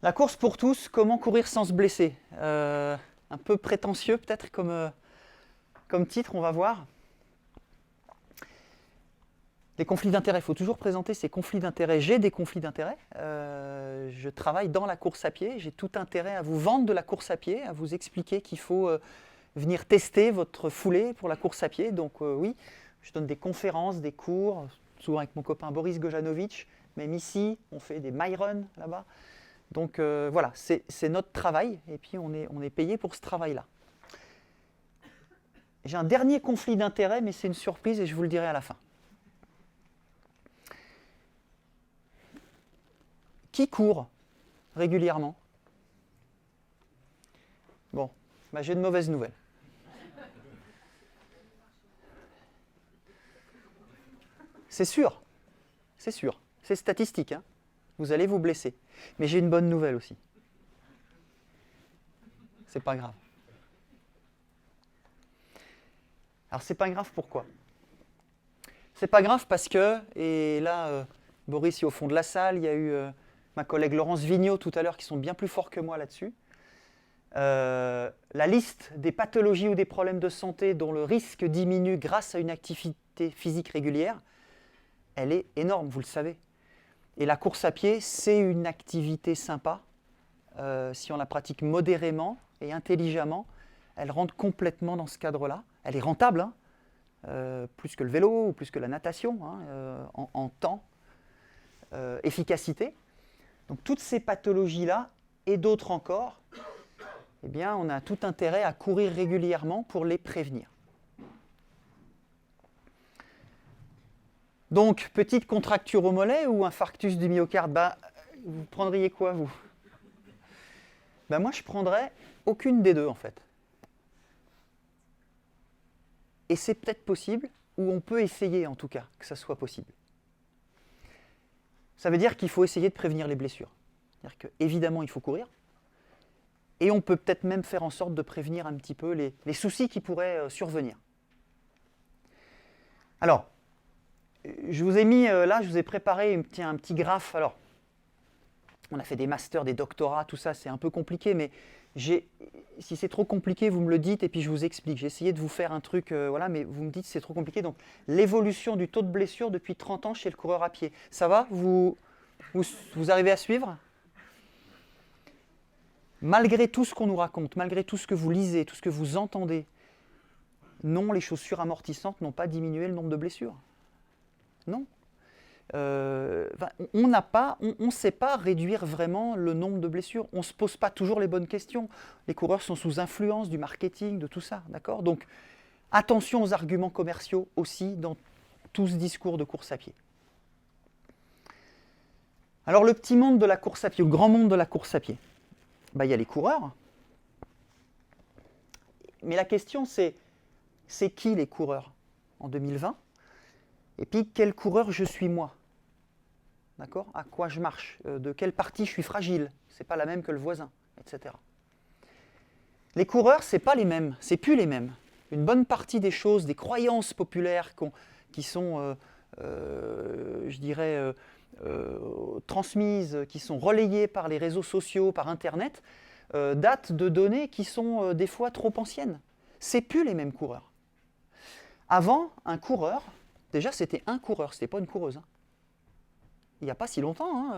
La course pour tous, comment courir sans se blesser un peu prétentieux peut-être comme titre, on va voir. Les conflits d'intérêts, il faut toujours présenter ces conflits d'intérêts. J'ai des conflits d'intérêts, je travaille dans la course à pied, j'ai tout intérêt à vous vendre de la course à pied, à vous expliquer qu'il faut venir tester votre foulée pour la course à pied. Donc oui, je donne des conférences, des cours, souvent avec mon copain Boris Gojanovic, même ici, on fait des MyRun là-bas. Donc voilà, c'est notre travail, et puis on est payé pour ce travail-là. J'ai un dernier conflit d'intérêts, mais c'est une surprise et je vous le dirai à la fin. Qui court régulièrement? Bon, bah j'ai de mauvaises nouvelles. C'est sûr, c'est statistique, hein. Vous allez vous blesser. Mais j'ai une bonne nouvelle aussi. C'est pas grave. Alors c'est pas grave pourquoi? C'est pas grave parce que, et là, Boris est au fond de la salle, il y a eu ma collègue Laurence Vigneault tout à l'heure qui sont bien plus forts que moi là-dessus. La liste des pathologies ou des problèmes de santé dont le risque diminue grâce à une activité physique régulière, elle est énorme, vous le savez. Et la course à pied, c'est une activité sympa. Si on la pratique modérément et intelligemment, elle rentre complètement dans ce cadre-là. Elle est rentable, hein, plus que le vélo ou plus que la natation, hein, en temps, efficacité. Donc toutes ces pathologies-là, et d'autres encore, eh bien, on a tout intérêt à courir régulièrement pour les prévenir. Donc, petite contracture au mollet ou infarctus du myocarde, vous prendriez quoi, vous? Moi, je prendrais aucune des deux, en fait. Et c'est peut-être possible, ou on peut essayer, en tout cas, que ça soit possible. Ça veut dire qu'il faut essayer de prévenir les blessures. C'est-à-dire qu'évidemment, il faut courir, et on peut peut-être même faire en sorte de prévenir un petit peu les soucis qui pourraient survenir. Alors, je vous ai mis là, je vous ai préparé un petit graphe. Alors, on a fait des masters, des doctorats, tout ça, c'est un peu compliqué, mais si c'est trop compliqué, vous me le dites et puis je vous explique. J'ai essayé de vous faire un truc, voilà, mais vous me dites que c'est trop compliqué. Donc, l'évolution du taux de blessure depuis 30 ans chez le coureur à pied. Ça va? Vous arrivez à suivre? Malgré tout ce qu'on nous raconte, malgré tout ce que vous lisez, tout ce que vous entendez, non, les chaussures amortissantes n'ont pas diminué le nombre de blessures. Non. On ne sait pas réduire vraiment le nombre de blessures. On ne se pose pas toujours les bonnes questions. Les coureurs sont sous influence du marketing, de tout ça, d'accord? Donc, attention aux arguments commerciaux aussi dans tout ce discours de course à pied. Alors, le petit monde de la course à pied, le grand monde de la course à pied, il y a les coureurs. Mais la question, c'est qui les coureurs en 2020? Et puis, quel coureur je suis moi? D'accord? À quoi je marche? De quelle partie je suis fragile? C'est pas la même que le voisin, etc. Les coureurs, c'est pas les mêmes, c'est plus les mêmes. Une bonne partie des choses, des croyances populaires qui sont, je dirais, transmises, qui sont relayées par les réseaux sociaux, par Internet, datent de données qui sont des fois trop anciennes. C'est plus les mêmes coureurs. Avant, un coureur, déjà c'était un coureur, c'était pas une coureuse. Hein. Il n'y a pas si longtemps,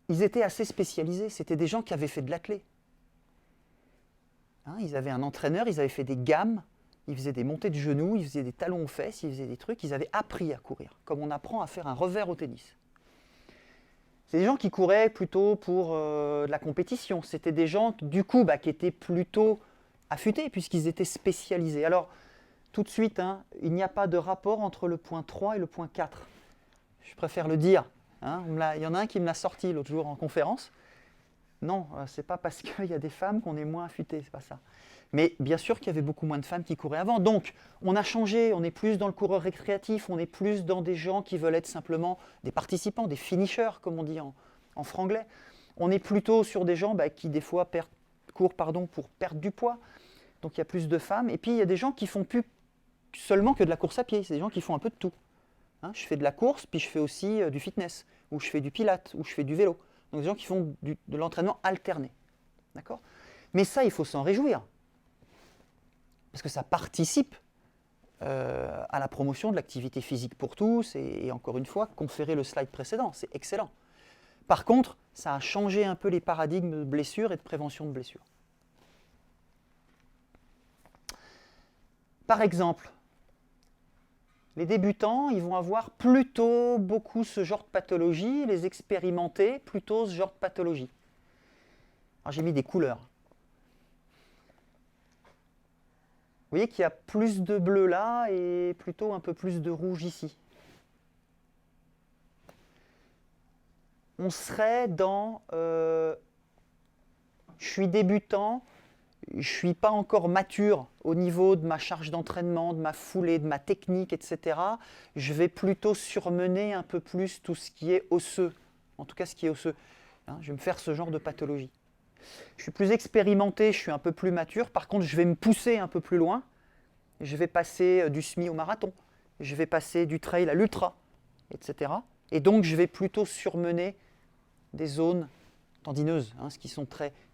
ils étaient assez spécialisés. C'était des gens qui avaient fait de l'athlé. Hein, ils avaient un entraîneur, ils avaient fait des gammes, ils faisaient des montées de genoux, ils faisaient des talons aux fesses, ils faisaient des trucs, ils avaient appris à courir, comme on apprend à faire un revers au tennis. C'est des gens qui couraient plutôt pour de la compétition. C'était des gens, du coup, qui étaient plutôt affûtés, puisqu'ils étaient spécialisés. Alors, tout de suite, il n'y a pas de rapport entre le point 3 et le point 4. Je préfère le dire. Hein, il y en a un qui me l'a sorti l'autre jour en conférence. Non, c'est pas parce qu'il y a des femmes qu'on est moins affûté, c'est pas ça. Mais bien sûr qu'il y avait beaucoup moins de femmes qui couraient avant. Donc, on a changé, on est plus dans le coureur récréatif, on est plus dans des gens qui veulent être simplement des participants, des finishers, comme on dit en franglais. On est plutôt sur des gens qui, des fois, courent pour perdre du poids. Donc, il y a plus de femmes. Et puis, il y a des gens qui font plus seulement que de la course à pied. C'est des gens qui font un peu de tout. Hein, je fais de la course, puis je fais aussi du fitness. ou je fais du pilate, ou je fais du vélo. Donc des gens qui font de l'entraînement alterné. D'accord ? Mais ça, il faut s'en réjouir. Parce que ça participe à la promotion de l'activité physique pour tous, et encore une fois, conférer le slide précédent, c'est excellent. Par contre, ça a changé un peu les paradigmes de blessures et de prévention de blessures. Par exemple, les débutants, ils vont avoir plutôt beaucoup ce genre de pathologie, les expérimentés, plutôt ce genre de pathologie. Alors j'ai mis des couleurs. Vous voyez qu'il y a plus de bleu là et plutôt un peu plus de rouge ici. On serait dans je suis débutant, je ne suis pas encore mature au niveau de ma charge d'entraînement, de ma foulée, de ma technique, etc. Je vais plutôt surmener un peu plus tout ce qui est osseux, en tout cas ce qui est osseux. Hein, je vais me faire ce genre de pathologie. Je suis plus expérimenté, je suis un peu plus mature. Par contre, je vais me pousser un peu plus loin. Je vais passer du semi au marathon. Je vais passer du trail à l'ultra, etc. Et donc, je vais plutôt surmener des zones tendineuses, hein, ce qui sont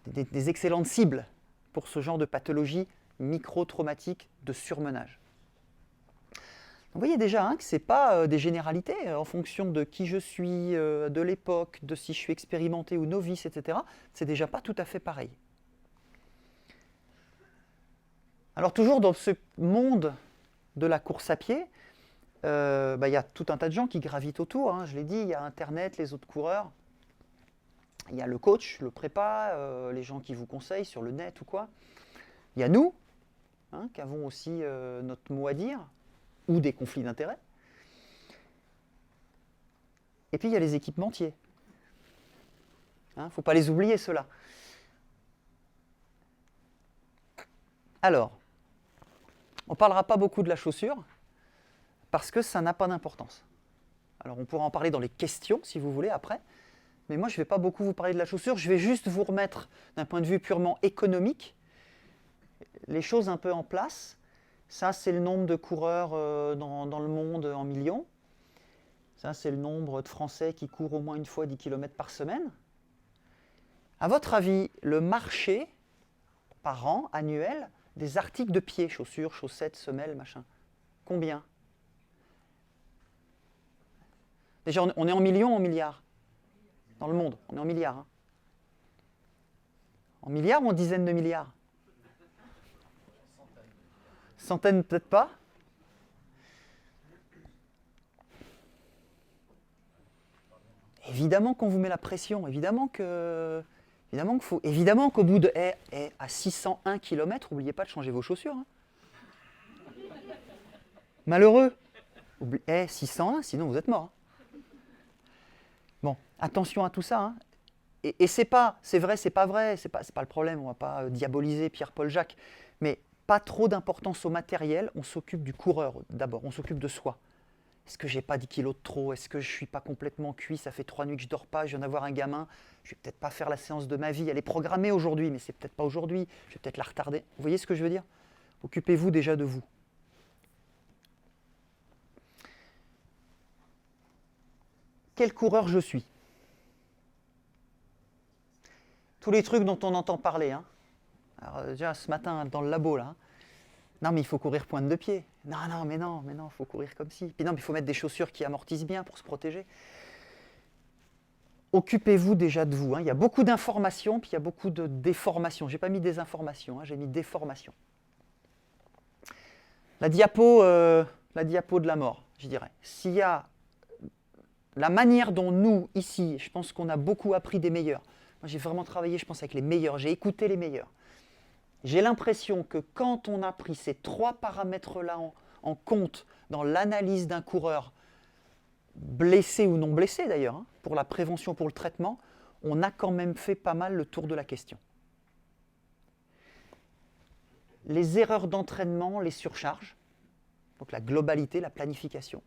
des excellentes cibles pour ce genre de pathologie micro-traumatique de surmenage. Vous voyez déjà hein, que ce n'est pas des généralités en fonction de qui je suis, de l'époque, de si je suis expérimenté ou novice, etc. C'est déjà pas tout à fait pareil. Alors toujours dans ce monde de la course à pied, y a tout un tas de gens qui gravitent autour. Hein, je l'ai dit, il y a Internet, les autres coureurs. Il y a le coach, le prépa, les gens qui vous conseillent sur le net ou quoi. Il y a nous, hein, qui avons aussi notre mot à dire, ou des conflits d'intérêts. Et puis il y a les équipementiers. Il ne faut pas les oublier, ceux-là. Alors, on ne parlera pas beaucoup de la chaussure, parce que ça n'a pas d'importance. Alors on pourra en parler dans les questions, si vous voulez, après. Mais moi, je ne vais pas beaucoup vous parler de la chaussure. Je vais juste vous remettre, d'un point de vue purement économique, les choses un peu en place. Ça, c'est le nombre de coureurs dans le monde en millions. Ça, c'est le nombre de Français qui courent au moins une fois 10 km par semaine. À votre avis, le marché, par an, annuel, des articles de pied, chaussures, chaussettes, semelles, machin, combien? Déjà, on est en millions ou en milliards? Dans le monde, on est en milliards. Hein. En milliards ou en dizaines de milliards? Centaines, peut-être pas. Évidemment qu'on vous met la pression, évidemment qu'au bout de à 601 km, n'oubliez pas de changer vos chaussures. Hein. Malheureux. 601, sinon vous êtes mort. Hein. Bon, attention à tout ça. Hein. Et c'est vrai, c'est pas vrai, c'est pas le problème, on ne va pas diaboliser Pierre-Paul Jacques, mais pas trop d'importance au matériel, on s'occupe du coureur d'abord, on s'occupe de soi. Est-ce que j'ai pas 10 kilos de trop? Est-ce que je suis pas complètement cuit? Ça fait 3 nuits que je dors pas, je viens d'avoir un gamin, je vais peut-être pas faire la séance de ma vie, elle est programmée aujourd'hui, mais c'est peut-être pas aujourd'hui, je vais peut-être la retarder. Vous voyez ce que je veux dire? Occupez-vous déjà de vous. Quel coureur je suis? Tous les trucs dont on entend parler. Hein. Alors, déjà ce matin dans le labo là. Non mais il faut courir pointe de pied. Non, il faut courir comme ci. Puis non, mais il faut mettre des chaussures qui amortissent bien pour se protéger. Occupez-vous déjà de vous. Hein. Il y a beaucoup d'informations, puis il y a beaucoup de déformations. Je n'ai pas mis des informations, hein, j'ai mis déformations. La diapo de la mort, je dirais. S'il y a la manière dont nous, ici, je pense qu'on a beaucoup appris des meilleurs. Moi, j'ai vraiment travaillé, je pense, avec les meilleurs. J'ai écouté les meilleurs. J'ai l'impression que quand on a pris ces 3 paramètres-là en compte dans l'analyse d'un coureur, blessé ou non blessé d'ailleurs, hein, pour la prévention, pour le traitement, on a quand même fait pas mal le tour de la question. Les erreurs d'entraînement, les surcharges, donc la globalité, la planification.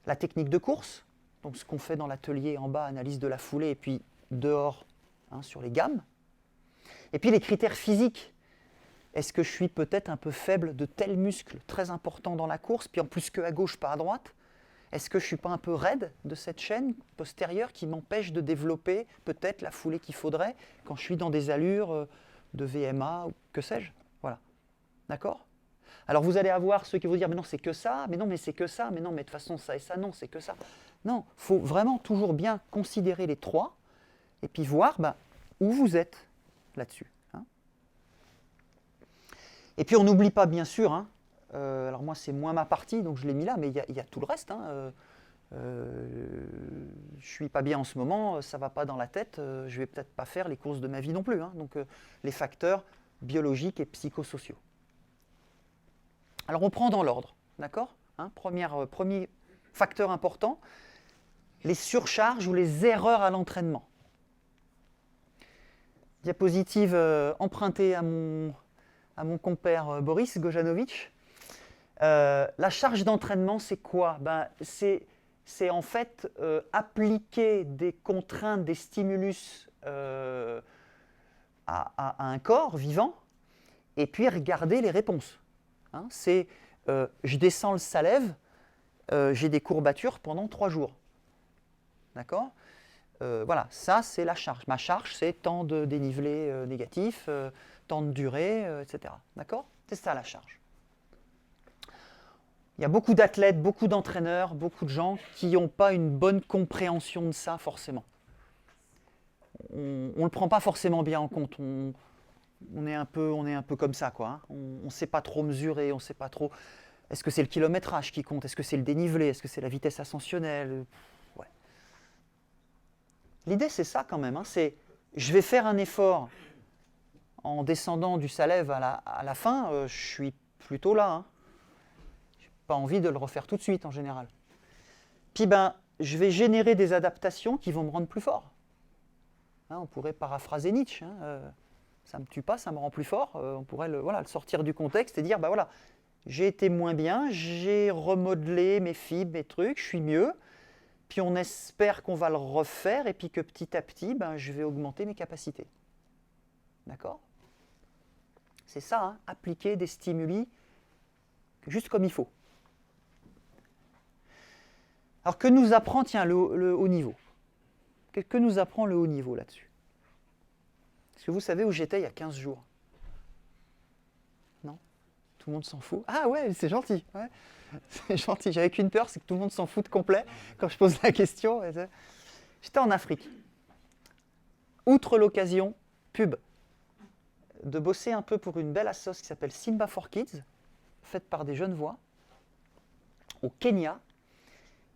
La technique de course, donc ce qu'on fait dans l'atelier en bas, analyse de la foulée, et puis dehors, hein, sur les gammes. Et puis les critères physiques. Est-ce que je suis peut-être un peu faible de tel muscle très important dans la course, puis en plus que à gauche, pas à droite? Est-ce que je ne suis pas un peu raide de cette chaîne postérieure qui m'empêche de développer peut-être la foulée qu'il faudrait quand je suis dans des allures de VMA ou que sais-je? Voilà. D'accord? Alors vous allez avoir ceux qui vont dire mais non c'est que ça, mais non mais c'est que ça, mais non mais de toute façon ça et ça, non c'est que ça. Non, il faut vraiment toujours bien considérer les trois et puis voir où vous êtes là-dessus. Hein. Et puis on n'oublie pas bien sûr, hein, alors moi c'est moins ma partie donc je l'ai mis là, mais il y a tout le reste. Hein, je ne suis pas bien en ce moment, ça ne va pas dans la tête, je ne vais peut-être pas faire les courses de ma vie non plus. Hein, donc les facteurs biologiques et psychosociaux. Alors on prend dans l'ordre, d'accord, hein, premier facteur important, les surcharges ou les erreurs à l'entraînement. Diapositive empruntée à mon compère Boris Gojanovic. La charge d'entraînement, c'est quoi? C'est en fait appliquer des contraintes, des stimulus à un corps vivant et puis regarder les réponses. Hein, c'est je descends le Salève, j'ai des courbatures pendant 3 jours. D'accord? Voilà, ça c'est la charge. Ma charge, c'est temps de dénivelé négatif, temps de durée, etc. D'accord? C'est ça la charge. Il y a beaucoup d'athlètes, beaucoup d'entraîneurs, beaucoup de gens qui n'ont pas une bonne compréhension de ça forcément. On ne le prend pas forcément bien en compte. On est un peu comme ça, quoi. Hein. On ne sait pas trop mesurer, on ne sait pas trop. Est-ce que c'est le kilométrage qui compte? Est-ce que c'est le dénivelé? Est-ce que c'est la vitesse ascensionnelle? Ouais. L'idée, c'est ça quand même. Hein. C'est je vais faire un effort en descendant du Salève à la fin, je suis plutôt là. Hein. Je n'ai pas envie de le refaire tout de suite en général. Puis je vais générer des adaptations qui vont me rendre plus fort. Hein, on pourrait paraphraser Nietzsche. Hein, ça ne me tue pas, ça me rend plus fort. On pourrait le sortir du contexte et dire, voilà, j'ai été moins bien, j'ai remodelé mes fibres, mes trucs, je suis mieux. Puis on espère qu'on va le refaire et puis que petit à petit, je vais augmenter mes capacités. D'accord? C'est ça, hein, appliquer des stimuli juste comme il faut. Alors que nous apprend, le haut niveau? Que nous apprend le haut niveau là-dessus? Est-ce que vous savez où j'étais il y a 15 jours? Non? Tout le monde s'en fout? Ah ouais, c'est gentil. Ouais. C'est gentil. J'avais qu'une peur, c'est que tout le monde s'en fout de complet quand je pose la question. J'étais en Afrique. Outre l'occasion, pub, de bosser un peu pour une belle assoce qui s'appelle Simba for Kids, faite par des jeunes voix, au Kenya.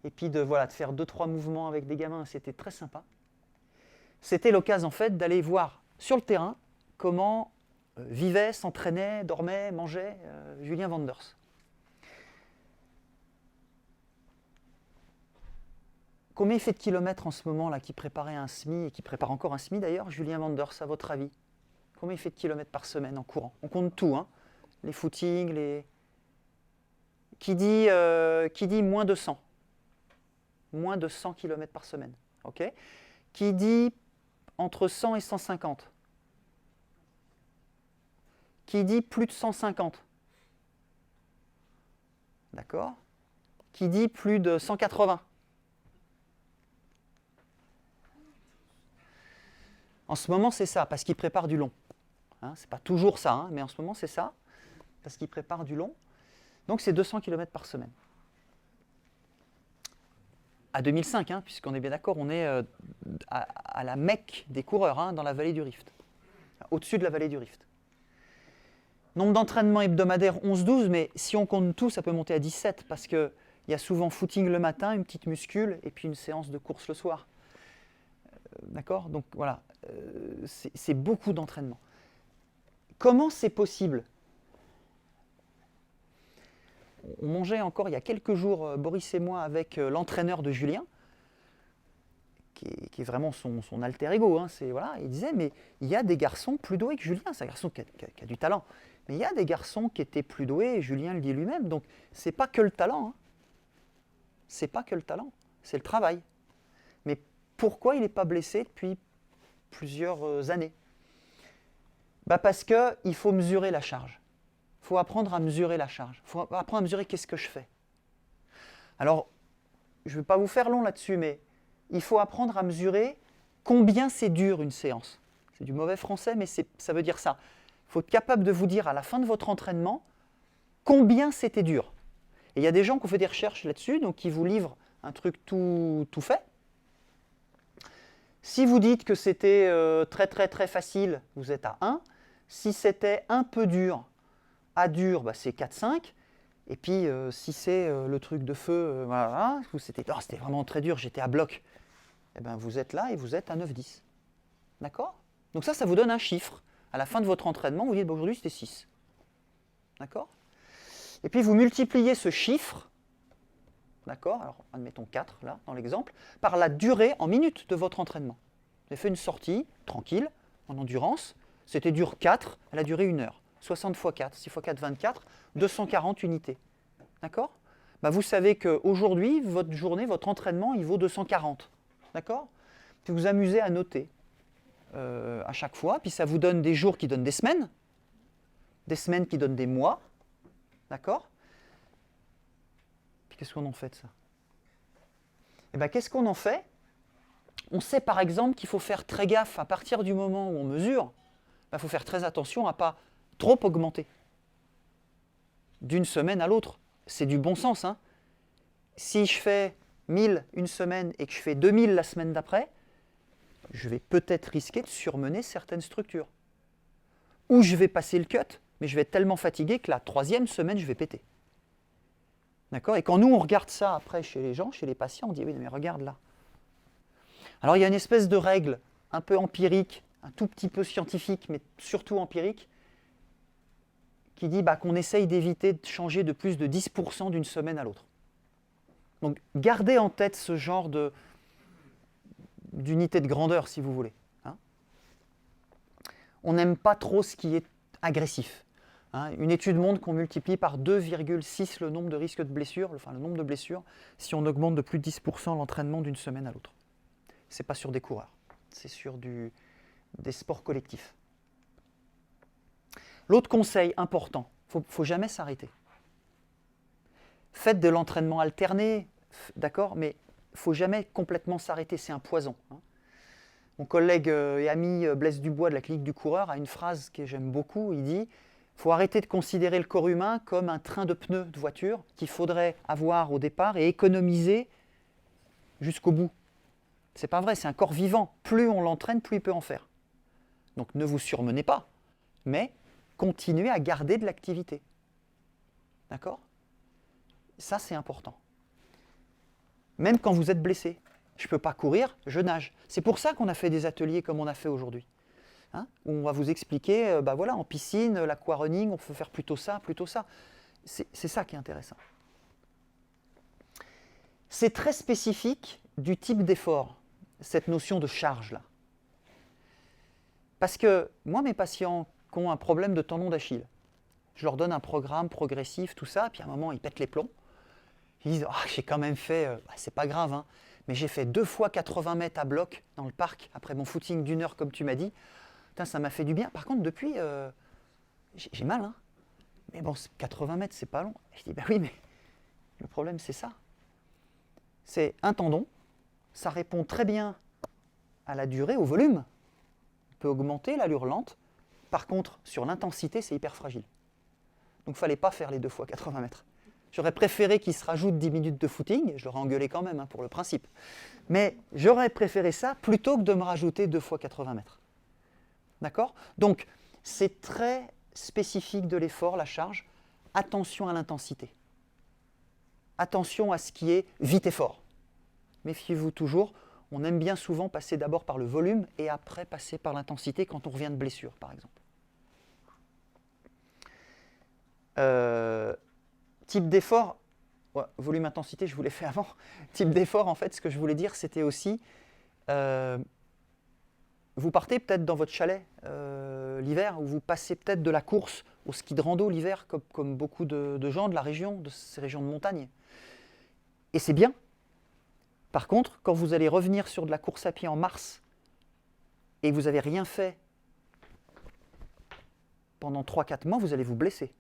Et puis de faire 2-3 mouvements avec des gamins, c'était très sympa. C'était l'occasion en fait d'aller voir sur le terrain comment vivait, s'entraînait, dormait, mangeait Julien Wanders. Combien il fait de kilomètres en ce moment là qui préparait un SMI et qui prépare encore un SMI d'ailleurs, Julien Wanders, à votre avis? Combien il fait de kilomètres par semaine en courant? On compte tout, hein, les footings, les... Qui dit moins de 100? Moins de 100 km par semaine. Okay, qui dit entre 100 et 150? Qui dit plus de 150? D'accord? Qui dit plus de 180? En ce moment, c'est ça, parce qu'il prépare du long. Hein, c'est pas toujours ça, hein, mais en ce moment, c'est ça, parce qu'il prépare du long. Donc, c'est 200 km par semaine. À 2005, hein, puisqu'on est bien d'accord, on est à la Mecque des coureurs, hein, dans la vallée du Rift, au-dessus de la vallée du Rift. Nombre d'entraînements hebdomadaires 11-12, mais si on compte tout, ça peut monter à 17, parce qu'il y a souvent footing le matin, une petite muscule, et puis une séance de course le soir. D'accord? Donc voilà, c'est beaucoup d'entraînement. Comment c'est possible? On mangeait encore il y a quelques jours, Boris et moi, avec l'entraîneur de Julien, qui est vraiment son alter ego. Hein, il disait, mais il y a des garçons plus doués que Julien. C'est un garçon qui a du talent. Mais il y a des garçons qui étaient plus doués, et Julien le dit lui-même. Donc, c'est pas que le talent. Hein. C'est pas que le talent, c'est le travail. Mais pourquoi il n'est pas blessé depuis plusieurs années? Parce qu'il faut mesurer la charge. Il faut apprendre à mesurer la charge. Il faut apprendre à mesurer qu'est-ce que je fais. Alors, je ne vais pas vous faire long là-dessus, mais il faut apprendre à mesurer combien c'est dur une séance. C'est du mauvais français, mais ça veut dire ça. Il faut être capable de vous dire à la fin de votre entraînement combien c'était dur. Et il y a des gens qui ont fait des recherches là-dessus, donc qui vous livrent un truc tout fait. Si vous dites que c'était très très très facile, vous êtes à 1. Si c'était un peu dur, à dur, bah, c'est 4-5. Et puis si c'est le truc de feu, voilà, c'était vraiment très dur, j'étais à bloc, eh ben, vous êtes là et vous êtes à 9-10. D'accord? Donc ça vous donne un chiffre. À la fin de votre entraînement, vous dites, bah, aujourd'hui c'était 6. D'accord? Et puis vous multipliez ce chiffre, d'accord? Alors admettons 4 là, dans l'exemple, par la durée en minutes de votre entraînement. Vous avez fait une sortie, tranquille, en endurance, c'était dur 4, elle a duré 1 heure. 60 x 4, 6 x 4, 24, 240 unités. D'accord? Bah, vous savez qu'aujourd'hui, votre journée, votre entraînement, il vaut 240. D'accord? Puis vous amusez à noter à chaque fois, puis ça vous donne des jours qui donnent des semaines qui donnent des mois. D'accord? Puis qu'est-ce qu'on en fait de ça? Eh bien, qu'est-ce qu'on en fait? On sait par exemple qu'il faut faire très gaffe à partir du moment où on mesure, il faut faire très attention à ne pas trop augmenter d'une semaine à l'autre. C'est du bon sens. Hein. Si je fais 1000 une semaine et que je fais 2000 la semaine d'après, je vais peut-être risquer de surmener certaines structures. Ou je vais passer le cut, mais je vais être tellement fatigué que la 3e semaine, je vais péter. D'accord? Et quand nous, on regarde ça après chez les gens, chez les patients, on dit, oui, mais regarde là. Alors, il y a une espèce de règle un peu empirique, un tout petit peu scientifique, mais surtout empirique, qui dit qu'on essaye d'éviter de changer de plus de 10% d'une semaine à l'autre. Donc, gardez en tête ce genre d'unité de grandeur, si vous voulez. Hein. On n'aime pas trop ce qui est agressif. Hein. Une étude montre qu'on multiplie par 2,6 le nombre de risques de blessures, enfin le nombre de blessures, si on augmente de plus de 10% l'entraînement d'une semaine à l'autre. Ce n'est pas sur des coureurs, c'est sur des sports collectifs. L'autre conseil important, il ne faut jamais s'arrêter. Faites de l'entraînement alterné, d'accord, mais il ne faut jamais complètement s'arrêter, c'est un poison. Hein. Mon collègue et ami Blaise Dubois de la clinique du coureur a une phrase que j'aime beaucoup, il dit « Il faut arrêter de considérer le corps humain comme un train de pneus de voiture qu'il faudrait avoir au départ et économiser jusqu'au bout. » C'est pas vrai, c'est un corps vivant. Plus on l'entraîne, plus il peut en faire. Donc ne vous surmenez pas, mais continuez à garder de l'activité. D'accord? Ça, c'est important. Même quand vous êtes blessé. Je ne peux pas courir, je nage. C'est pour ça qu'on a fait des ateliers comme on a fait aujourd'hui. Hein, où on va vous expliquer, voilà, en piscine, l'aquarunning, on peut faire plutôt ça, plutôt ça. C'est ça qui est intéressant. C'est très spécifique du type d'effort, cette notion de charge-là. Parce que moi, mes patients qui ont un problème de tendon d'Achille, je leur donne un programme progressif, tout ça, puis à un moment, ils pètent les plombs. Ils disent, j'ai quand même fait, c'est pas grave, hein, mais j'ai fait 2 fois 80 mètres à bloc dans le parc, après mon footing d'1 heure, comme tu m'as dit. Putain, ça m'a fait du bien. Par contre, depuis, j'ai mal, hein. Mais bon, 80 mètres, c'est pas long. Et je dis, oui, mais le problème, c'est ça. C'est un tendon, ça répond très bien à la durée, au volume. On peut augmenter l'allure lente. Par contre, sur l'intensité, c'est hyper fragile. Donc, il ne fallait pas faire les 2 fois 80 mètres. J'aurais préféré qu'ils se rajoutent 10 minutes de footing. Je l'aurais engueulé quand même pour le principe. Mais j'aurais préféré ça plutôt que de me rajouter 2 fois 80 mètres. D'accord? Donc, c'est très spécifique de l'effort, la charge. Attention à l'intensité. Attention à ce qui est vite et fort. Méfiez-vous toujours. On aime bien souvent passer d'abord par le volume et après passer par l'intensité quand on revient de blessure, par exemple. Type d'effort, volume, intensité, je vous l'ai fait avant. Type d'effort, en fait, ce que je voulais dire, c'était aussi, vous partez peut-être dans votre chalet l'hiver, ou vous passez peut-être de la course au ski de rando l'hiver, comme beaucoup de gens de la région, de ces régions de montagne. Et c'est bien. Par contre, quand vous allez revenir sur de la course à pied en mars, et que vous n'avez rien fait pendant 3-4 mois, vous allez vous blesser.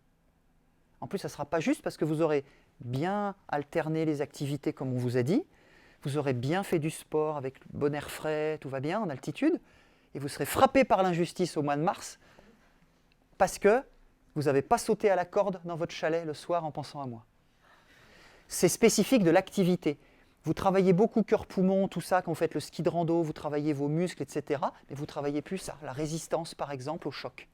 En plus, ça ne sera pas juste parce que vous aurez bien alterné les activités comme on vous a dit, vous aurez bien fait du sport avec le bon air frais, tout va bien en altitude, et vous serez frappé par l'injustice au mois de mars parce que vous n'avez pas sauté à la corde dans votre chalet le soir en pensant à moi. C'est spécifique de l'activité. Vous travaillez beaucoup cœur-poumon, tout ça, quand vous faites le ski de rando, vous travaillez vos muscles, etc. Mais vous ne travaillez plus ça, la résistance par exemple au choc.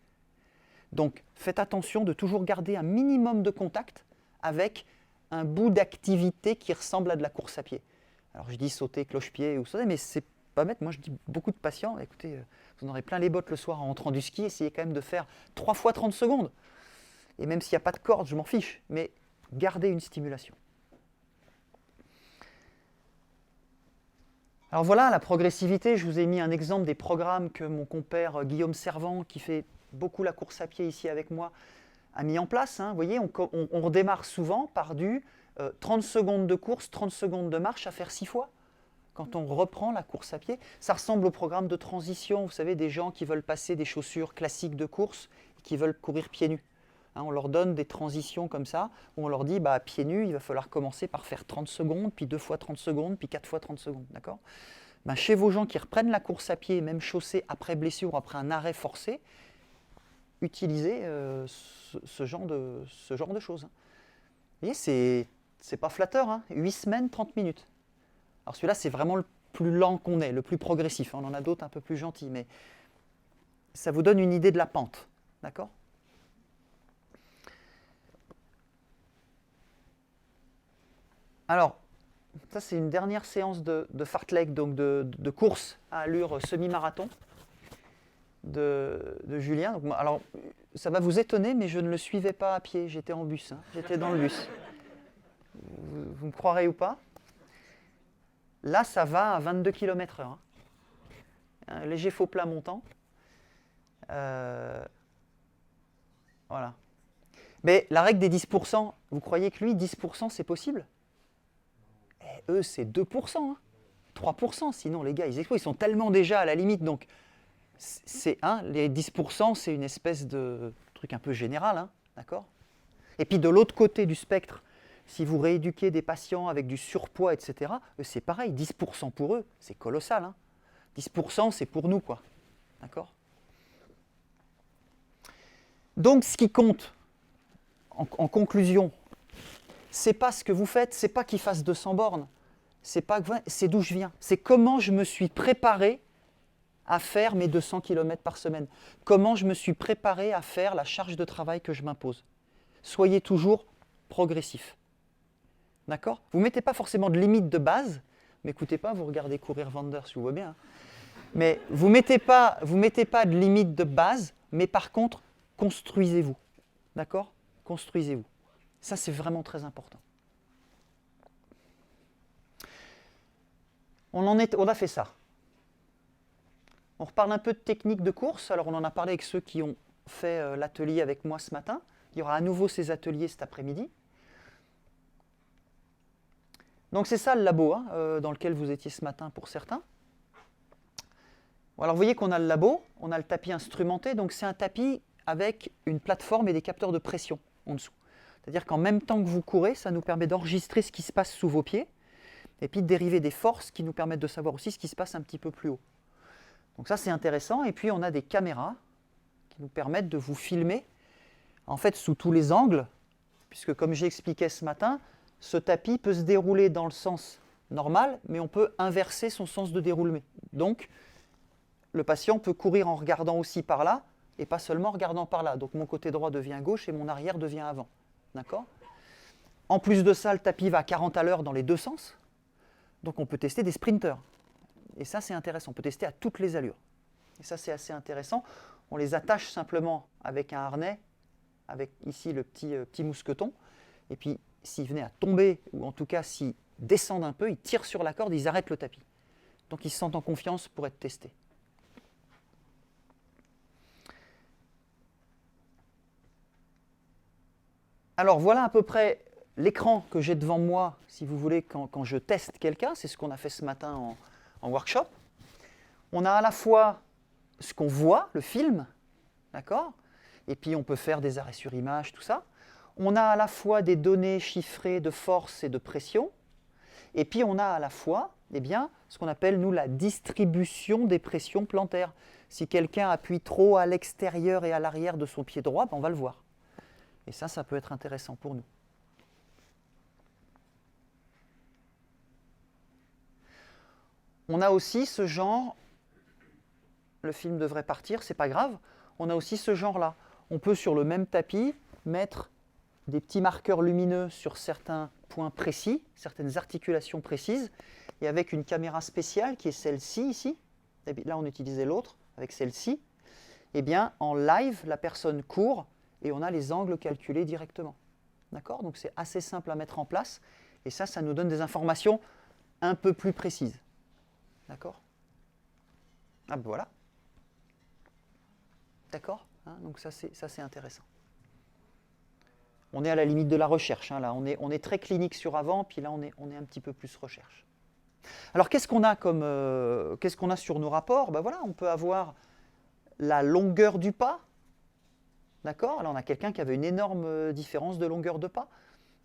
Donc faites attention de toujours garder un minimum de contact avec un bout d'activité qui ressemble à de la course à pied. Alors je dis sauter, cloche-pied ou sauter, mais c'est pas bête. Moi je dis beaucoup de patients, écoutez, vous en aurez plein les bottes le soir en rentrant du ski, essayez quand même de faire 3 fois 30 secondes. Et même s'il n'y a pas de corde, je m'en fiche, mais gardez une stimulation. Alors voilà, la progressivité, je vous ai mis un exemple des programmes que mon compère Guillaume Servant, qui fait beaucoup la course à pied ici avec moi, a mis en place. Vous voyez, on redémarre souvent par du 30 secondes de course, 30 secondes de marche à faire 6 fois. Quand on reprend la course à pied, ça ressemble au programme de transition, vous savez, des gens qui veulent passer des chaussures classiques de course et qui veulent courir pieds nus. On leur donne des transitions comme ça, où on leur dit, pieds nus, il va falloir commencer par faire 30 secondes, puis 2 fois 30 secondes, puis 4 fois 30 secondes, d'accord ? Chez vos gens qui reprennent la course à pied, même chaussée, après blessure, après un arrêt forcé, utilisez ce genre de choses. Vous voyez, c'est pas flatteur, 8 semaines, 30 minutes. Alors celui-là, c'est vraiment le plus lent qu'on ait, le plus progressif. On en a d'autres un peu plus gentils, mais ça vous donne une idée de la pente, d'accord ? Alors, ça c'est une dernière séance de fartlek, donc de course à allure semi-marathon de Julien. Donc, alors, ça va vous étonner, mais je ne le suivais pas à pied, j'étais en bus, j'étais dans le bus. Vous me croirez ou pas ? Là, ça va à 22 km/h. Un léger faux plat montant. Voilà. Mais la règle des 10%, vous croyez que lui, 10% c'est possible ? Eux, c'est 2%, 3%, sinon les gars, ils sont tellement déjà à la limite. Donc, les 10%, c'est une espèce de truc un peu général, d'accord ? Et puis de l'autre côté du spectre, si vous rééduquez des patients avec du surpoids, etc., c'est pareil, 10% pour eux, c'est colossal. 10%, c'est pour nous, quoi. D'accord ? Donc, ce qui compte, en conclusion, c'est pas ce que vous faites, c'est pas qu'il fasse 200 bornes, c'est d'où je viens, c'est comment je me suis préparé à faire mes 200 km par semaine, comment je me suis préparé à faire la charge de travail que je m'impose. Soyez toujours progressif. D'accord ? Vous ne mettez pas forcément de limite de base, m'écoutez pas, vous regardez courir Wanders, je vous vois bien. Mais vous ne mettez pas de limite de base, mais par contre, construisez-vous. D'accord ? Construisez-vous. Ça, c'est vraiment très important. On a fait ça. On reparle un peu de technique de course. Alors, on en a parlé avec ceux qui ont fait l'atelier avec moi ce matin. Il y aura à nouveau ces ateliers cet après-midi. Donc, c'est ça le labo dans lequel vous étiez ce matin pour certains. Alors, vous voyez qu'on a le labo, on a le tapis instrumenté. Donc, c'est un tapis avec une plateforme et des capteurs de pression en dessous. C'est-à-dire qu'en même temps que vous courez, ça nous permet d'enregistrer ce qui se passe sous vos pieds et puis de dériver des forces qui nous permettent de savoir aussi ce qui se passe un petit peu plus haut. Donc ça, c'est intéressant. Et puis, on a des caméras qui nous permettent de vous filmer, en fait, sous tous les angles, puisque comme j'ai expliqué ce matin, ce tapis peut se dérouler dans le sens normal, mais on peut inverser son sens de déroulement. Donc, le patient peut courir en regardant aussi par là, et pas seulement en regardant par là. Donc, mon côté droit devient gauche et mon arrière devient avant. D'accord ? En plus de ça, le tapis va à 40 à l'heure dans les deux sens. Donc on peut tester des sprinters. Et ça, c'est intéressant. On peut tester à toutes les allures. Et ça, c'est assez intéressant. On les attache simplement avec un harnais, avec ici le petit mousqueton. Et puis, s'ils venaient à tomber, ou en tout cas s'ils descendent un peu, ils tirent sur la corde, ils arrêtent le tapis. Donc ils se sentent en confiance pour être testés. Alors voilà à peu près l'écran que j'ai devant moi, si vous voulez, quand je teste quelqu'un. C'est ce qu'on a fait ce matin en workshop. On a à la fois ce qu'on voit, le film, d'accord ? Et puis on peut faire des arrêts sur image, tout ça. On a à la fois des données chiffrées de force et de pression. Et puis on a à la fois ce qu'on appelle, nous, la distribution des pressions plantaires. Si quelqu'un appuie trop à l'extérieur et à l'arrière de son pied droit, on va le voir. Et ça peut être intéressant pour nous. On a aussi ce genre, le film devrait partir, c'est pas grave, on a aussi ce genre-là. On peut sur le même tapis mettre des petits marqueurs lumineux sur certains points précis, certaines articulations précises, et avec une caméra spéciale qui est celle-ci ici, et là on utilisait l'autre avec celle-ci, eh bien en live la personne court et on a les angles calculés directement. D'accord? Donc c'est assez simple à mettre en place, et ça nous donne des informations un peu plus précises. D'accord? Ah ben voilà. D'accord? Donc ça c'est intéressant. On est à la limite de la recherche. Là, on est très clinique sur avant, puis là on est un petit peu plus recherche. Alors qu'est-ce qu'on a sur nos rapports? Ben voilà, on peut avoir la longueur du pas. D'accord? Là on a quelqu'un qui avait une énorme différence de longueur de pas.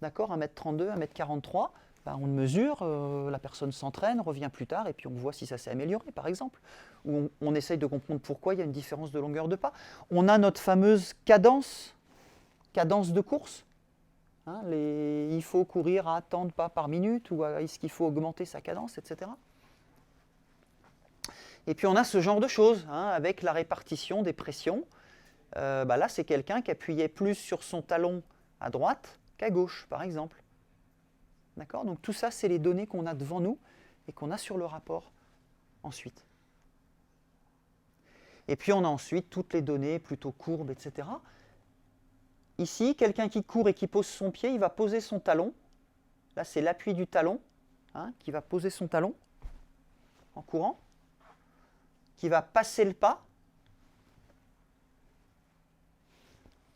D'accord? 1m32, 1m43. Ben, on mesure, la personne s'entraîne, revient plus tard, et puis on voit si ça s'est amélioré, par exemple. Ou on essaye de comprendre pourquoi il y a une différence de longueur de pas. On a notre fameuse cadence de course. Il faut courir à tant de pas par minute, ou est-ce qu'il faut augmenter sa cadence, etc. Et puis on a ce genre de choses, avec la répartition des pressions. Là, c'est quelqu'un qui appuyait plus sur son talon à droite qu'à gauche, par exemple. D'accord? Donc tout ça, c'est les données qu'on a devant nous et qu'on a sur le rapport ensuite. Et puis on a ensuite toutes les données plutôt courbes, etc. Ici, quelqu'un qui court et qui pose son pied, il va poser son talon. Là, c'est l'appui du talon, qui va poser son talon en courant, qui va passer le pas,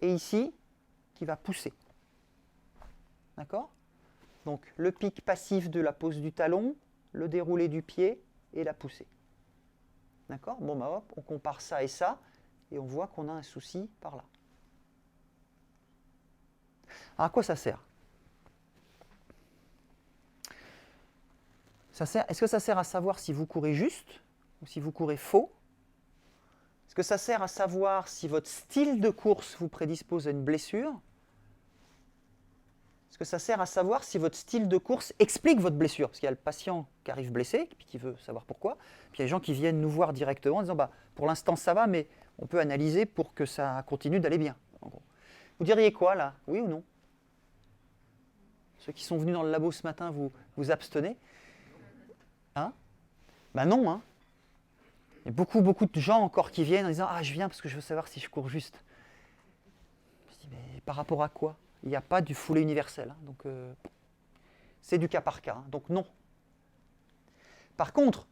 et ici, qui va pousser. D'accord? Donc, le pic passif de la pose du talon, le déroulé du pied et la poussée. D'accord? Bon, hop, on compare ça, et on voit qu'on a un souci par là. Alors, à quoi ça sert? Est-ce que ça sert à savoir si vous courez juste ou si vous courez faux? Est-ce que ça sert à savoir si votre style de course vous prédispose à une blessure? Est-ce que ça sert à savoir si votre style de course explique votre blessure? Parce qu'il y a le patient qui arrive blessé, puis qui veut savoir pourquoi. Puis il y a les gens qui viennent nous voir directement en disant pour l'instant ça va, mais on peut analyser pour que ça continue d'aller bien. En gros. Vous diriez quoi là? Oui ou non? Ceux qui sont venus dans le labo ce matin, vous abstenez? Non. Il y a beaucoup de gens encore qui viennent en disant je viens parce que je veux savoir si je cours juste. Je dis mais par rapport à quoi? Il n'y a pas du foulé universel. Donc c'est du cas par cas. Donc non. Par contre,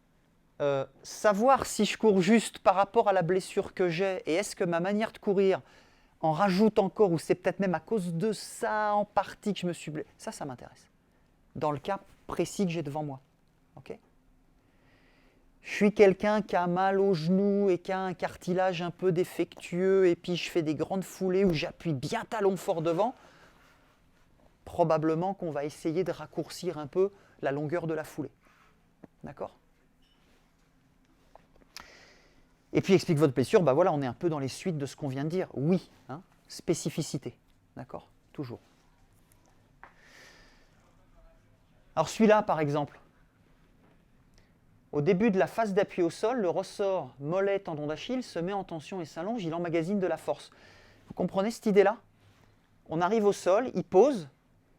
savoir si je cours juste par rapport à la blessure que j'ai et est-ce que ma manière de courir en rajoute encore ou c'est peut-être même à cause de ça en partie que je me suis blessé, ça m'intéresse. Dans le cas précis que j'ai devant moi. Ok? Je suis quelqu'un qui a mal au genou et qui a un cartilage un peu défectueux et puis je fais des grandes foulées où j'appuie bien talon fort devant. Probablement qu'on va essayer de raccourcir un peu la longueur de la foulée. D'accord? Et puis explique votre blessure, voilà, on est un peu dans les suites de ce qu'on vient de dire. Oui, spécificité. D'accord? Toujours. Alors celui-là, par exemple. Au début de la phase d'appui au sol, le ressort mollet-tendon d'Achille se met en tension et s'allonge, il emmagasine de la force. Vous comprenez cette idée-là? On arrive au sol, il pose,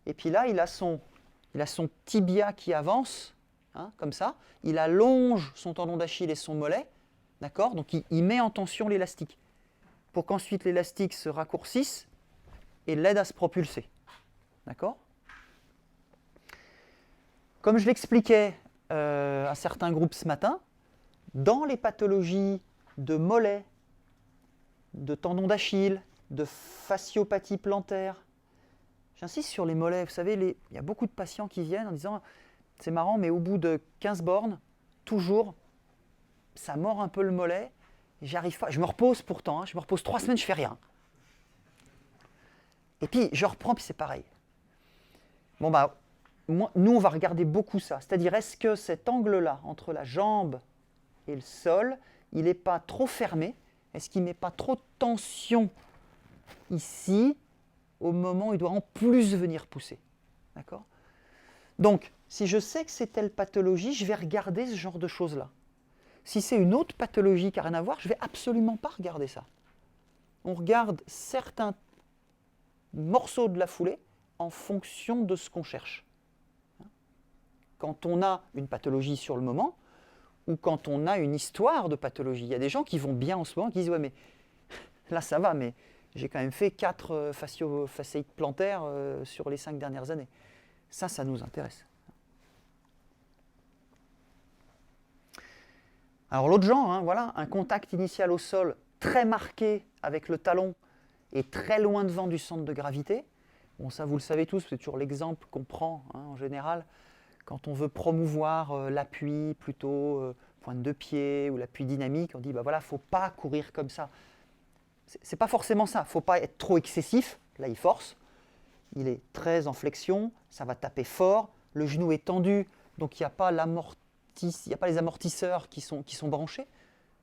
et puis là, il a son tibia qui avance, comme ça. Il allonge son tendon d'Achille et son mollet, d'accord? Donc il met en tension l'élastique, pour qu'ensuite l'élastique se raccourcisse et l'aide à se propulser. D'accord? Comme je l'expliquais à certains groupes ce matin, dans les pathologies de mollet, de tendon d'Achille, de fasciopathie plantaire, j'insiste sur les mollets, vous savez, il y a beaucoup de patients qui viennent en disant « c'est marrant, mais au bout de 15 bornes, toujours, ça mord un peu le mollet, et j'arrive pas, je me repose pourtant, je me repose 3 semaines, je fais rien. Et puis je reprends, puis c'est pareil. » Bon nous, on va regarder beaucoup ça. C'est-à-dire, est-ce que cet angle-là, entre la jambe et le sol, il n'est pas trop fermé? Est-ce qu'il ne met pas trop de tension ici, au moment où il doit en plus venir pousser? D'accord? Donc, si je sais que c'est telle pathologie, je vais regarder ce genre de choses-là. Si c'est une autre pathologie qui n'a rien à voir, je ne vais absolument pas regarder ça. On regarde certains morceaux de la foulée en fonction de ce qu'on cherche. Quand on a une pathologie sur le moment, ou quand on a une histoire de pathologie. Il y a des gens qui vont bien en ce moment, qui disent « Ouais, mais là ça va, mais j'ai quand même fait 4 fasciites plantaires sur les 5 dernières années. » Ça nous intéresse. Alors l'autre genre, hein, voilà, un contact initial au sol très marqué avec le talon et très loin devant du centre de gravité. Bon, ça vous le savez tous, c'est toujours l'exemple qu'on prend hein, en général quand on veut promouvoir l'appui plutôt pointe de pied ou l'appui dynamique. On dit bah voilà, il ne faut pas courir comme ça. C'est pas forcément ça, il ne faut pas être trop excessif. Là, il force, il est très en flexion, ça va taper fort, le genou est tendu, donc il n'y a pas les amortisseurs qui sont branchés.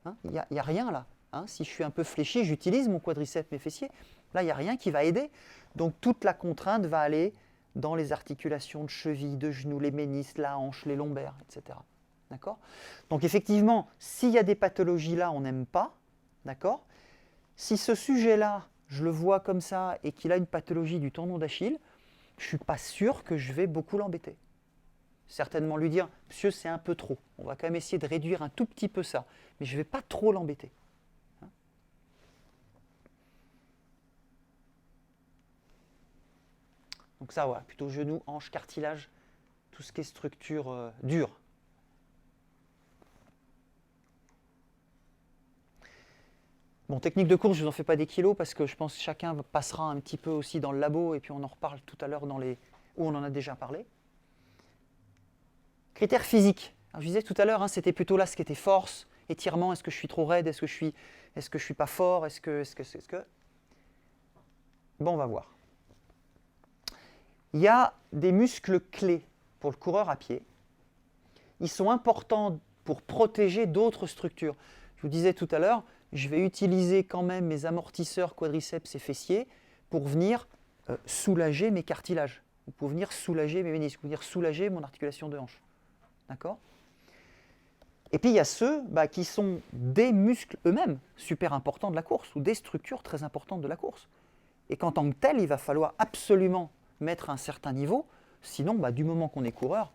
Hein, il n'y a rien là. Hein. Si je suis un peu fléchi, j'utilise mon quadriceps, mes fessiers. Là, il n'y a rien qui va aider. Donc toute la contrainte va aller dans les articulations de cheville, de genoux, les ménisques, la hanche, les lombaires, etc. D'accord ? Donc effectivement, s'il y a des pathologies là, on n'aime pas. D'accord ? Si ce sujet-là, je le vois comme ça et qu'il a une pathologie du tendon d'Achille, je ne suis pas sûr que je vais beaucoup l'embêter. Certainement lui dire « Monsieur, c'est un peu trop. On va quand même essayer de réduire un tout petit peu ça. Mais je ne vais pas trop l'embêter. » Donc ça, voilà, plutôt genou, hanche, cartilage, tout ce qui est structure dure. Bon, technique de course, je ne vous en fais pas des kilos parce que je pense que chacun passera un petit peu aussi dans le labo et puis on en reparle tout à l'heure où on en a déjà parlé. Critères physiques. Alors, je disais tout à l'heure, hein, c'était plutôt là ce qui était force, étirement, est-ce que je suis trop raide, est-ce que je suis pas fort, est-ce que... Bon, on va voir. Il y a des muscles clés pour le coureur à pied. Ils sont importants pour protéger d'autres structures. Je vous disais tout à l'heure, je vais utiliser quand même mes amortisseurs quadriceps et fessiers pour venir soulager mes cartilages, pour venir soulager mes ménisques, pour venir soulager mon articulation de hanche. D'accord ? Et puis il y a ceux qui sont des muscles eux-mêmes super importants de la course, ou des structures très importantes de la course. Et qu'en tant que tel, il va falloir absolument mettre un certain niveau, sinon du moment qu'on est coureur,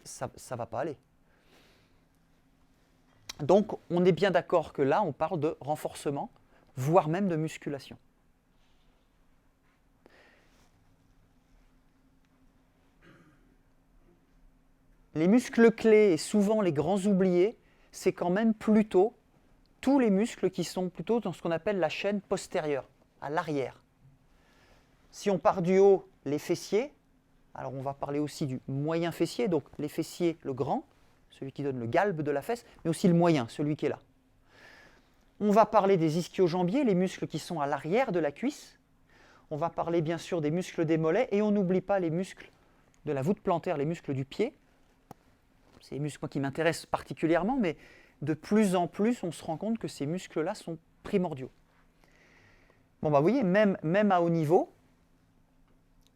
ça ne va pas aller. Donc on est bien d'accord que là, on parle de renforcement, voire même de musculation. Les muscles clés et souvent les grands oubliés, c'est quand même plutôt tous les muscles qui sont plutôt dans ce qu'on appelle la chaîne postérieure, à l'arrière. Si on part du haut, les fessiers, alors on va parler aussi du moyen fessier, donc les fessiers, le grand, celui qui donne le galbe de la fesse, mais aussi le moyen, celui qui est là. On va parler des ischio-jambiers, les muscles qui sont à l'arrière de la cuisse. On va parler bien sûr des muscles des mollets, et on n'oublie pas les muscles de la voûte plantaire, les muscles du pied. C'est les muscles qui m'intéressent particulièrement, mais de plus en plus, on se rend compte que ces muscles-là sont primordiaux. Bon, vous voyez, même à haut niveau,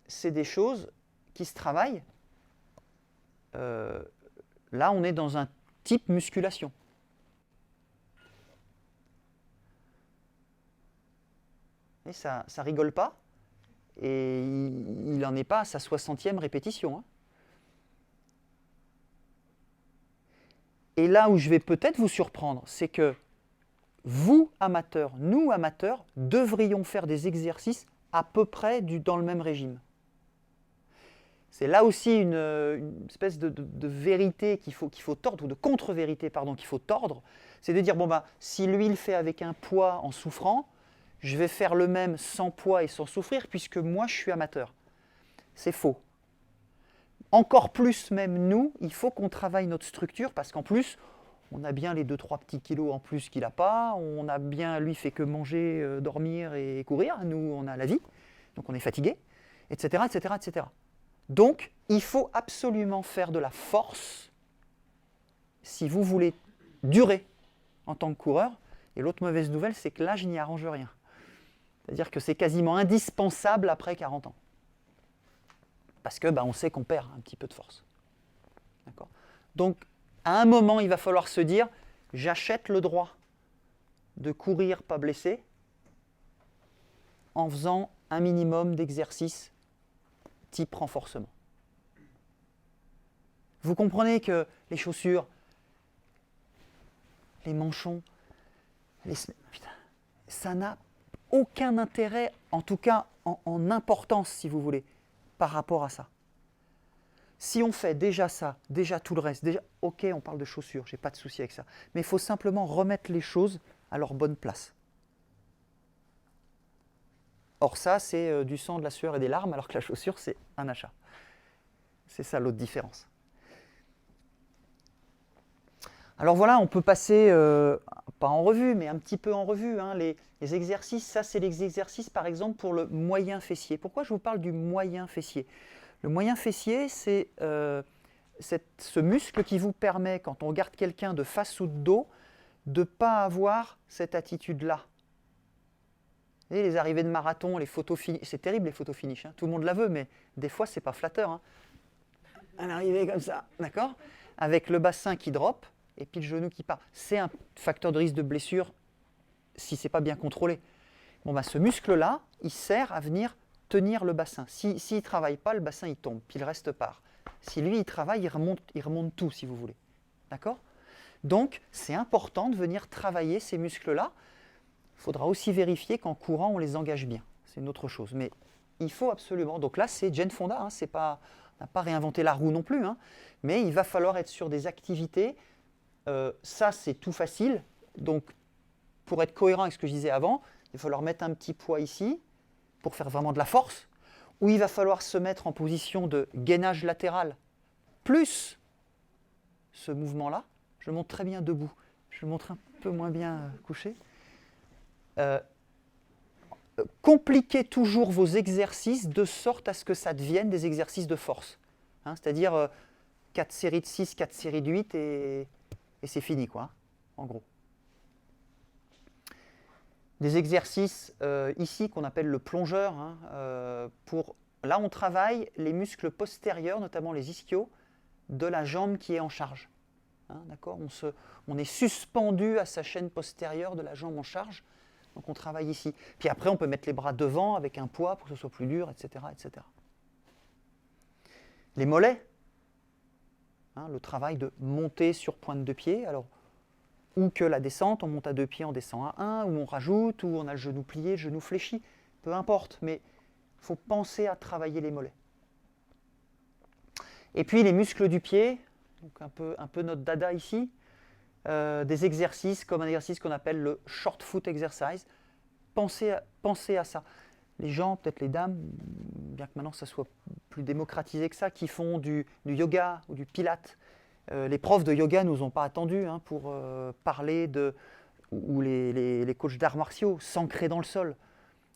c'est des choses qui se travaillent. Là, on est dans un type musculation. Et ça rigole pas. Et il n'en est pas à sa 60e répétition. Hein. Et là où je vais peut-être vous surprendre, c'est que vous, amateurs, nous, amateurs, devrions faire des exercices à peu près dans le même régime. C'est là aussi une espèce de vérité qu'il faut tordre, ou de contre-vérité, pardon, qu'il faut tordre. C'est de dire, si lui il fait avec un poids en souffrant, je vais faire le même sans poids et sans souffrir, puisque moi je suis amateur. C'est faux. Encore plus même nous, il faut qu'on travaille notre structure, parce qu'en plus, on a bien les 2-3 petits kilos en plus qu'il n'a pas, on a bien, lui fait que manger, dormir et courir, nous on a la vie, donc on est fatigué, etc., etc., etc. Donc, il faut absolument faire de la force si vous voulez durer en tant que coureur. Et l'autre mauvaise nouvelle, c'est que l'âge n'y arrange rien. C'est-à-dire que c'est quasiment indispensable après 40 ans. Parce que on sait qu'on perd un petit peu de force. D'accord ? Donc, à un moment, il va falloir se dire, j'achète le droit de courir pas blessé en faisant un minimum d'exercices type renforcement. Vous comprenez que les chaussures, les manchons, ça n'a aucun intérêt, en tout cas en importance, si vous voulez, par rapport à ça. Si on fait déjà ça, déjà tout le reste, déjà, ok, on parle de chaussures, j'ai pas de souci avec ça, mais il faut simplement remettre les choses à leur bonne place. Or ça, c'est du sang, de la sueur et des larmes, alors que la chaussure, c'est un achat. C'est ça l'autre différence. Alors voilà, on peut passer, pas en revue, mais un petit peu en revue, hein, les exercices. Ça, c'est les exercices, par exemple, pour le moyen fessier. Pourquoi je vous parle du moyen fessier ? Le moyen fessier, c'est ce muscle qui vous permet, quand on regarde quelqu'un de face ou de dos, de ne pas avoir cette attitude-là. Vous voyez, les arrivées de marathon, les photos finish, c'est terrible les photos finish, hein. Tout le monde la veut, mais des fois, c'est pas flatteur. Hein. Un arrivé comme ça, d'accord ? Avec le bassin qui drop, et puis le genou qui part. C'est un facteur de risque de blessure si ce n'est pas bien contrôlé. Bon, ce muscle-là, il sert à venir tenir le bassin. S'il ne travaille pas, le bassin il tombe, puis le reste part. Si lui il travaille, il remonte tout, si vous voulez. D'accord ? Donc, c'est important de venir travailler ces muscles-là. Il faudra aussi vérifier qu'en courant, on les engage bien. C'est une autre chose. Mais il faut absolument... Donc là, c'est Jane Fonda. Hein, c'est pas, on n'a pas réinventé la roue non plus. Hein, mais il va falloir être sur des activités. Ça, c'est tout facile. Donc, pour être cohérent avec ce que je disais avant, il va falloir mettre un petit poids ici pour faire vraiment de la force, ou il va falloir se mettre en position de gainage latéral, plus ce mouvement-là. Je le montre très bien debout. Je le montre un peu moins bien couché. Compliquez toujours vos exercices de sorte à ce que ça devienne des exercices de force. Hein, c'est-à-dire 4 séries de 6, 4 séries de 8 et c'est fini, quoi, en gros. Des exercices ici qu'on appelle le plongeur. Hein, là, on travaille les muscles postérieurs, notamment les ischios, de la jambe qui est en charge. Hein, d'accord ? On est suspendu à sa chaîne postérieure de la jambe en charge. Donc on travaille ici. Puis après, on peut mettre les bras devant avec un poids pour que ce soit plus dur, etc. etc. Les mollets, hein, le travail de monter sur pointe de pied. Alors, ou que la descente, on monte à 2 pieds, on descend à 1, ou on rajoute, ou on a le genou plié, le genou fléchi. Peu importe, mais il faut penser à travailler les mollets. Et puis les muscles du pied, donc un peu notre dada ici, des exercices comme un exercice qu'on appelle le short foot exercise. Pensez à ça. Les gens, peut-être les dames, bien que maintenant ça soit plus démocratisé que ça, qui font du yoga ou du pilates. Les profs de yoga ne nous ont pas attendus hein, pour parler de... ou les coachs d'arts martiaux, s'ancrer dans le sol.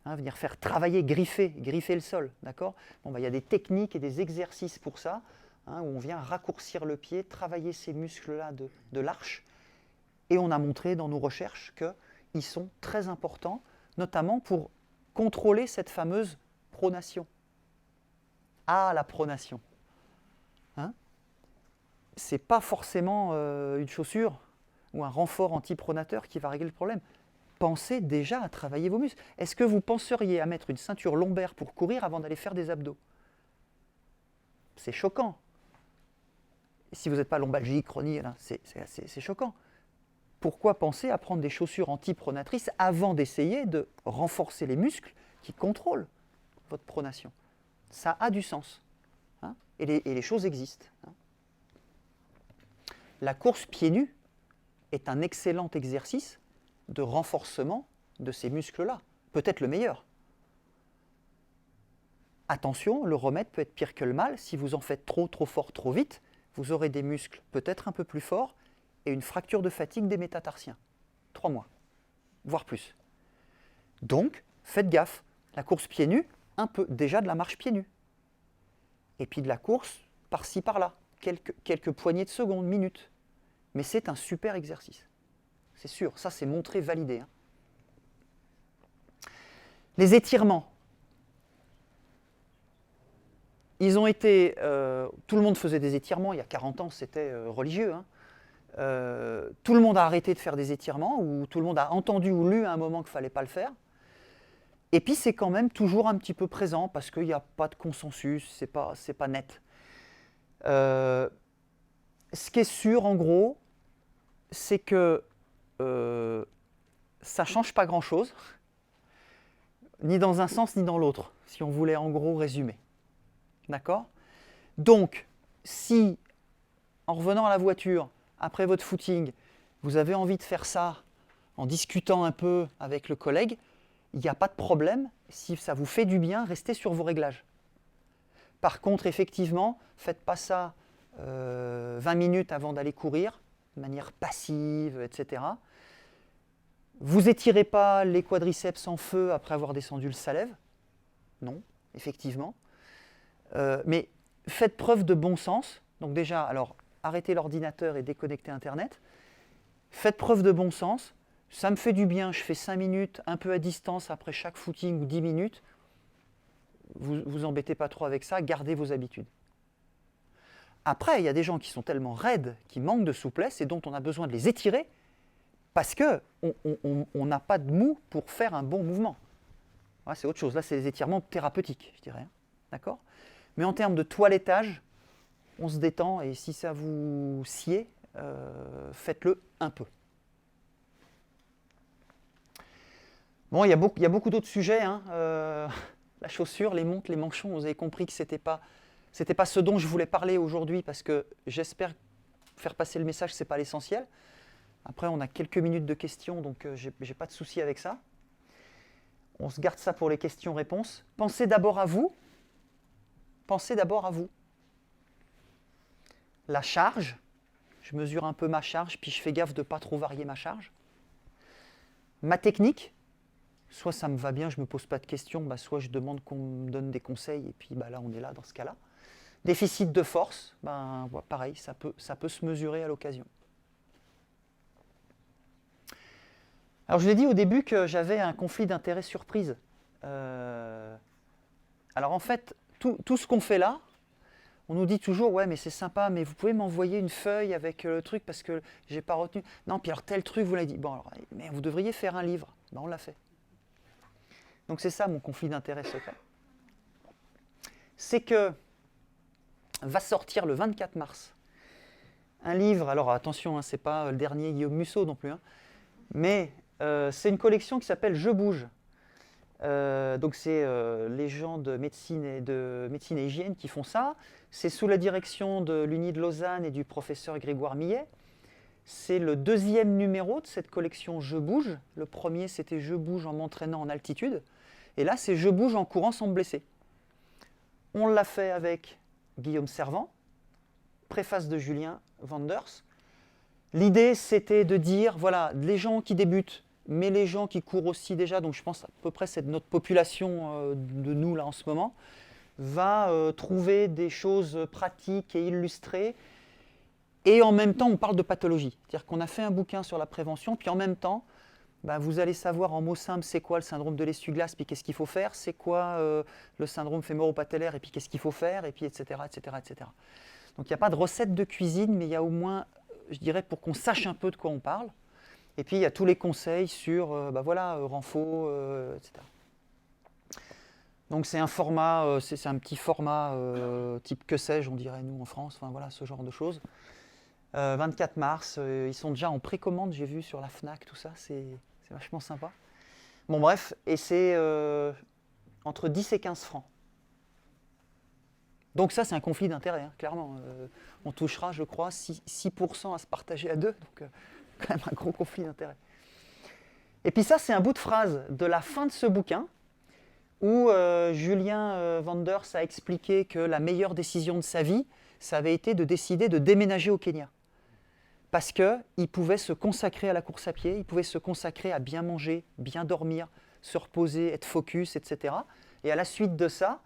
Hein, venir faire travailler, griffer le sol. D'accord ? Bon, y a des techniques et des exercices pour ça, hein, où on vient raccourcir le pied, travailler ces muscles-là de l'arche. Et on a montré dans nos recherches qu'ils sont très importants, notamment pour contrôler cette fameuse pronation. Ah, la pronation. Hein ? Ce n'est pas forcément une chaussure ou un renfort anti-pronateur qui va régler le problème. Pensez déjà à travailler vos muscles. Est-ce que vous penseriez à mettre une ceinture lombaire pour courir avant d'aller faire des abdos ? C'est choquant. Si vous n'êtes pas lombalgique, chronique, c'est choquant. Pourquoi penser à prendre des chaussures anti-pronatrices avant d'essayer de renforcer les muscles qui contrôlent votre pronation ? Ça a du sens. Hein, et les choses existent. Hein. La course pieds nus est un excellent exercice de renforcement de ces muscles-là. Peut-être le meilleur. Attention, le remède peut être pire que le mal. Si vous en faites trop fort, trop vite, vous aurez des muscles peut-être un peu plus forts et une fracture de fatigue des métatarsiens. 3 mois, voire plus. Donc, faites gaffe. La course pieds nus, un peu déjà de la marche pieds nus. et puis de la course par-ci par-là, quelques poignées de secondes, minutes. Mais c'est un super exercice. C'est sûr, ça c'est montré, validé. Hein. Les étirements. Ils ont été... tout le monde faisait des étirements, il y a 40 ans c'était religieux. Hein. Tout le monde a arrêté de faire des étirements, ou tout le monde a entendu ou lu à un moment qu'il ne fallait pas le faire. Et puis c'est quand même toujours un petit peu présent, parce qu'il n'y a pas de consensus, c'est pas net. Ce qui est sûr en gros, c'est que ça ne change pas grand-chose, ni dans un sens ni dans l'autre, si on voulait en gros résumer. D'accord ? Donc, si, en revenant à la voiture, après votre footing, vous avez envie de faire ça en discutant un peu avec le collègue, il n'y a pas de problème. Si ça vous fait du bien, restez sur vos réglages. Par contre, effectivement, faites pas ça 20 minutes avant d'aller courir, de manière passive, etc. Vous étirez pas les quadriceps en feu après avoir descendu le salève. Non, effectivement. Mais faites preuve de bon sens. Donc déjà, alors, arrêtez l'ordinateur et déconnectez Internet. Faites preuve de bon sens. Ça me fait du bien, je fais 5 minutes, un peu à distance après chaque footing ou 10 minutes. Vous embêtez pas trop avec ça, gardez vos habitudes. Après, il y a des gens qui sont tellement raides, qui manquent de souplesse et dont on a besoin de les étirer parce qu'on n'a pas de mou pour faire un bon mouvement. Ouais, c'est autre chose. Là, c'est des étirements thérapeutiques, je dirais. D'accord ? Mais en termes de toilettage, on se détend et si ça vous sied, faites-le un peu. Bon, il y a beaucoup d'autres sujets. Hein. La chaussure, les montres, les manchons, vous avez compris que ce n'était pas ce dont je voulais parler aujourd'hui parce que j'espère faire passer le message, ce n'est pas l'essentiel. Après, on a quelques minutes de questions, donc je n'ai pas de souci avec ça. On se garde ça pour les questions-réponses. Pensez d'abord à vous. Pensez d'abord à vous. La charge, je mesure un peu ma charge, puis je fais gaffe de ne pas trop varier ma charge. Ma technique, soit ça me va bien, je ne me pose pas de questions, soit je demande qu'on me donne des conseils, et puis là, on est là dans ce cas-là. Déficit de force, pareil, ça peut se mesurer à l'occasion. Alors je l'ai dit au début que j'avais un conflit d'intérêt surprise. Alors en fait, tout ce qu'on fait là, on nous dit toujours, ouais mais c'est sympa, mais vous pouvez m'envoyer une feuille avec le truc parce que j'ai pas retenu. Non, puis alors tel truc, vous l'avez dit. Bon, alors, mais vous devriez faire un livre. On l'a fait. Donc c'est ça mon conflit d'intérêt secret. C'est que va sortir le 24 mars un livre, alors attention, c'est pas le dernier Guillaume Musso non plus, mais c'est une collection qui s'appelle Je bouge. Donc c'est les gens de médecine et hygiène qui font ça. C'est sous la direction de l'Uni de Lausanne et du professeur Grégoire Millet. C'est le deuxième numéro de cette collection Je bouge. Le premier, c'était Je bouge en m'entraînant en altitude. Et là, c'est Je bouge en courant sans me blesser. On l'a fait avec Guillaume Servant, préface de Julien Vanders. L'idée, c'était de dire, voilà, les gens qui débutent, mais les gens qui courent aussi déjà, donc je pense à peu près c'est notre population de nous là en ce moment, va trouver des choses pratiques et illustrées. Et en même temps, on parle de pathologie. C'est-à-dire qu'on a fait un bouquin sur la prévention, puis en même temps, vous allez savoir en mots simples c'est quoi le syndrome de l'essuie-glace, puis qu'est-ce qu'il faut faire, c'est quoi le syndrome fémoro-patellaire, et puis qu'est-ce qu'il faut faire, et puis etc., etc., etc. Donc il n'y a pas de recette de cuisine, mais il y a au moins, je dirais, pour qu'on sache un peu de quoi on parle. Et puis il y a tous les conseils sur, renfo, etc. Donc c'est un format, c'est un petit format type que sais-je, on dirait nous en France, enfin voilà, ce genre de choses. 24 mars, ils sont déjà en précommande, j'ai vu sur la Fnac, tout ça, c'est vachement sympa. Bon bref, et c'est entre 10 et 15 francs. Donc ça, c'est un conflit d'intérêt, clairement. On touchera, je crois, 6% à se partager à deux, donc quand même un gros conflit d'intérêt. Et puis ça, c'est un bout de phrase de la fin de ce bouquin, où Julien Vanders a expliqué que la meilleure décision de sa vie, ça avait été de décider de déménager au Kenya. Parce qu'il pouvait se consacrer à la course à pied, il pouvait se consacrer à bien manger, bien dormir, se reposer, être focus, etc. Et à la suite de ça,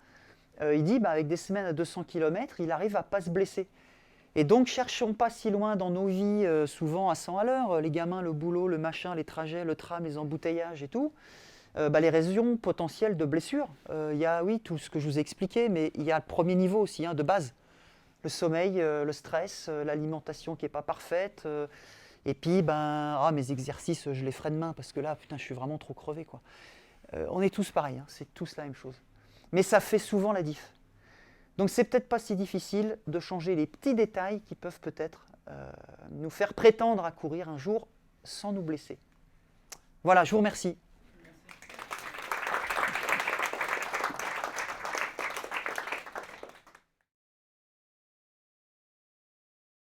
il dit avec des semaines à 200 km, il arrive à ne pas se blesser. Et donc, cherchons pas si loin dans nos vies, souvent à 100 à l'heure, les gamins, le boulot, le machin, les trajets, le tram, les embouteillages et tout, les raisons potentielles de blessures. Il y a, oui, tout ce que je vous ai expliqué, mais il y a le premier niveau aussi, de base. Le sommeil, le stress, l'alimentation qui n'est pas parfaite, et puis, mes exercices, je les ferai demain, parce que là, putain, je suis vraiment trop crevé, quoi. On est tous pareils, c'est tous la même chose. Mais ça fait souvent la diff. Donc c'est peut-être pas si difficile de changer les petits détails qui peuvent peut-être nous faire prétendre à courir un jour sans nous blesser. Voilà, je vous remercie.